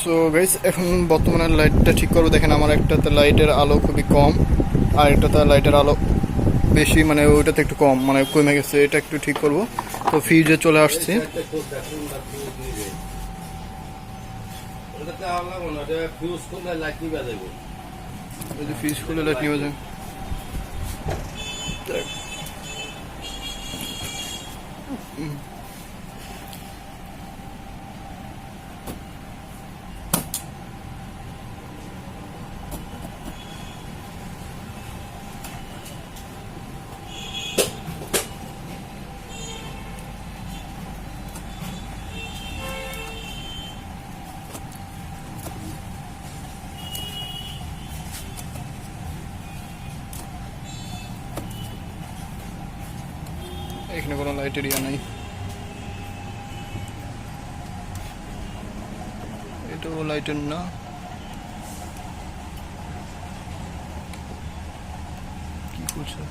So guys এখন বর্তমানে লাইটটা ঠিক করবো। দেখেন আমার একটাতে লাইটের আলো খুবই কম, আর একটাতে লাইটের আলো বেশি, মানে ওইটাতে একটু কম, মানে কমে গেছে। এটা একটু ঠিক করব। তো ফিউজে চলে আসছি। ফিউজ খুলে লাইট নিয়ে যাবে। এখানে কোনো লাইটের ইয়া নাই। এটাও লাইটের না। কি করছে?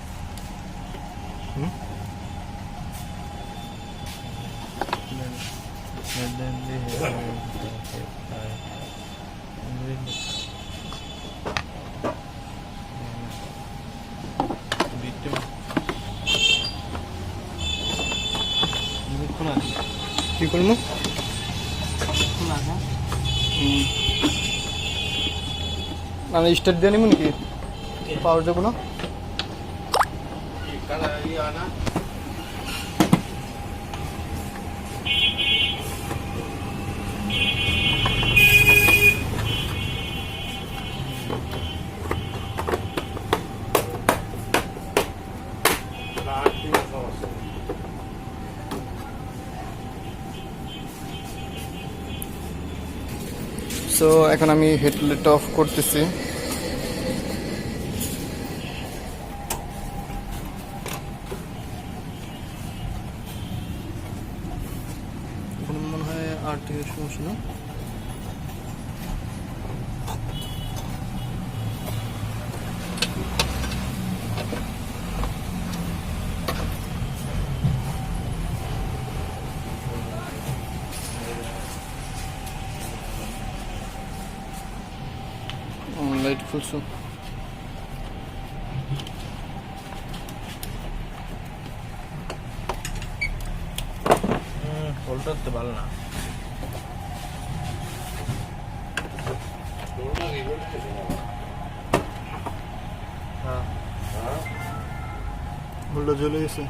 কি করবো? মানে স্টার্ট দিয়ে নিব নাকি? পাওয়ার যাবো না? সো এখন আমি হেডলাইট অফ করতেছি। এখন মনে হয় আর্থিংয়ের সমস্যা না। লাইট খুলছো? হোল্ডার তো ভালো না। হোল্ডার জ্বলে গেছে।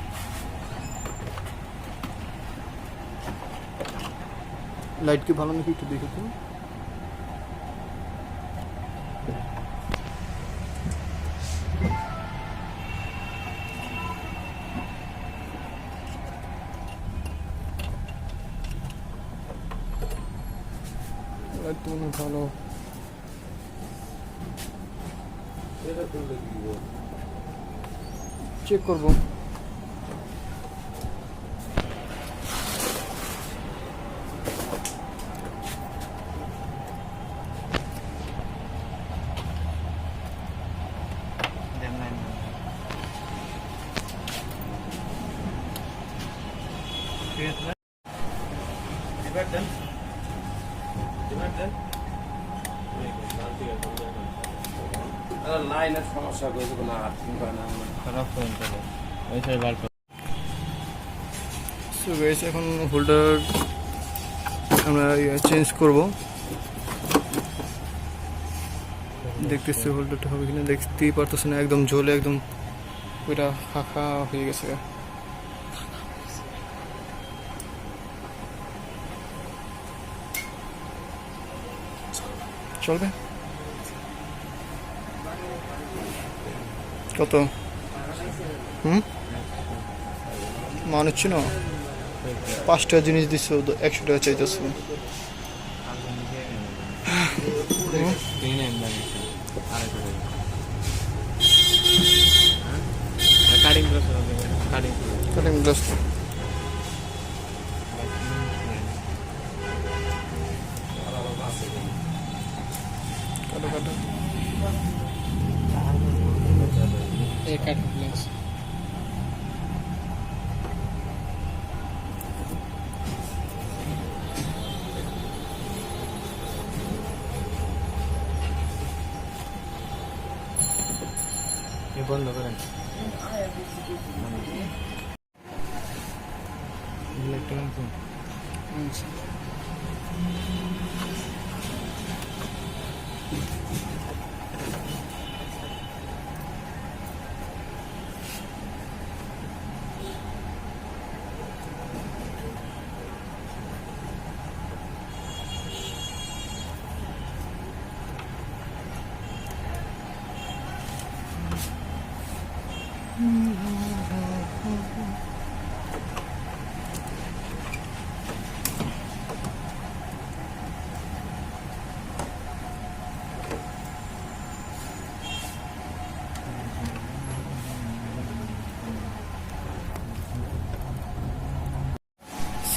লাইট কি ভালো নাকি একটু দেখো তো। লাইট তো মনে হয় ভালো। চেক করবো। লাইনের সমস্যা করেছে, কোনো আর্থিং করে না, খারাপ হয়ে গেল। সো গাইস এখন হোল্ডার আমরা চেঞ্জ করব। দেখতেছি হোল্ডারটা হবে কিনা। দেখতেই পারতেছি না, একদম ঝোলে একদম ওইটা খাখা হয়ে গেছে। চলবে? কত? মান হচ্ছে না। 5 টাকা জিনিস দিচ্ছ, 100 টাকা চাইতেছ। কাটিং গ্লাস কাটো কাটো। কাটিং গ্লাস বন্ধ করেন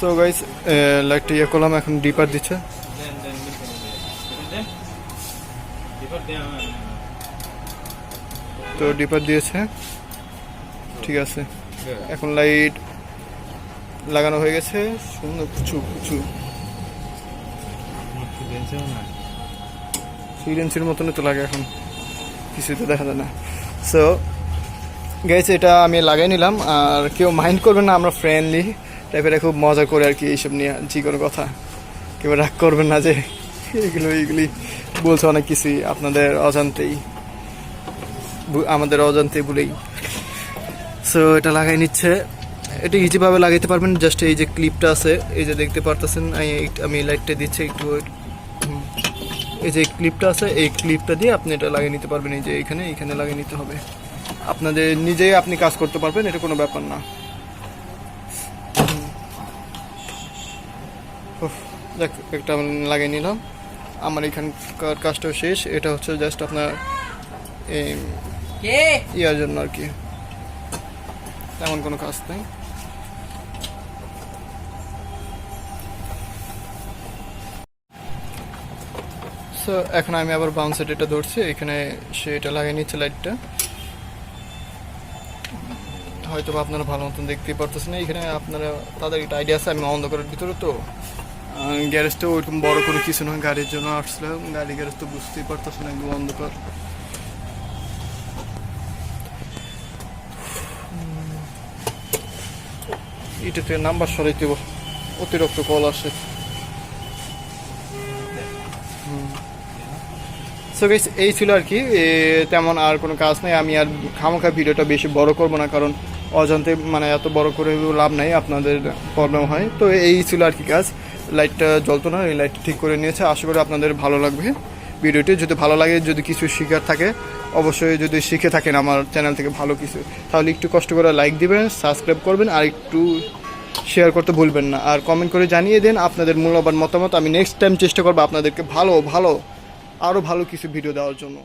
সো গাইস লাইটটা ইয়ে করলাম, এখন ডিপার দিচ্ছে। তো ডিপার দিয়েছে, ঠিক আছে। এখন লাইট লাগানো হয়ে গেছে, সুন্দর কুচু কুচু সিলেন্সির মতনই তো লাগে, এখন কিছুই তো দেখা যায় না। সো গাইস এটা আমি লাগাই নিলাম, আর কেউ মাইন্ড করবেন না, আমরা ফ্রেন্ডলি টাইপের খুব মজা করে আর কি এইসব নিয়ে যে কোনো কথা, কেউ রাগ করবেন না যে এইগুলি বলছে অনেক কিছুই আপনাদের অজান্তেই, আমাদের অজান্তে বলেই। সো এটা লাগাই নিচ্ছে, এটা ইজিভাবে লাগাইতে পারবেন। জাস্ট এই যে ক্লিপটা আছে, এই যে দেখতে পারতেছেন, আমি লাইটটা দিচ্ছি একটু, এই যে ক্লিপটা আছে, এই ক্লিপটা দিয়ে আপনি এটা লাগিয়ে নিতে পারবেন। এই যে এইখানে লাগিয়ে নিতে হবে, আপনাদের নিজেই আপনি কাজ করতে পারবেন, এটা কোনো ব্যাপার না। দেখ একটা লাগিয়ে নিলাম, আমার এখানকার কাজটাও শেষ। এটা হচ্ছে জাস্ট আপনার ইয়ার জন্য আর কি, তেমন কোনো কাজ নেই। সো এখন আমি আবার বাম সাইড এটা ধরছি, এখানে সে এটা লাগিয়ে নিচ্ছে লাইটটা। হয়তো বা আপনারা ভালো মতন দেখতেই পারতেছেন না, এখানে আপনারা তাদের একটা আইডিয়া আছে, আমি অন্ধকারের ভিতরে তো গ্যারেজটা ওইরকম বড় করে কিছু নয়, গাড়ির জন্য আসছিলাম, গাড়ি গ্যারেজ তো বুঝতেই পারতেছেন একদম অন্ধকার। এটা থেকে নাম্বার সরাইতে অতিরিক্ত কল আসে। সো গাইস এই ছিল আর কি, তেমন আর কোনো কাজ নেই। আমি আর খামোখা ভিডিওটা বেশি বড় করব না, কারণ অজান্তে মানে এত বড় করে লাভ নাই, আপনাদের প্রবলেম হয়। তো এই ছিল আর কি কাজ, লাইটটা জ্বলতো না, এই লাইটটা ঠিক করে নিয়েছে। আশা করি আপনাদের ভালো লাগবে ভিডিওটি। যদি ভালো লাগে, যদি কিছু শেখার থাকে, অবশ্যই যদি শিখে থাকেন আমার চ্যানেল থেকে ভালো কিছু, তাহলে একটু কষ্ট করে লাইক দিবেন, সাবস্ক্রাইব করবেন, আর একটু শেয়ার করতে ভুলবেন না। আর কমেন্ট করে জানিয়ে দেন আপনাদের মূল্যবান মতামত। আমি নেক্সট টাইম চেষ্টা করবো আপনাদেরকে ভালো আরও ভালো কিছু ভিডিও দেওয়ার জন্য।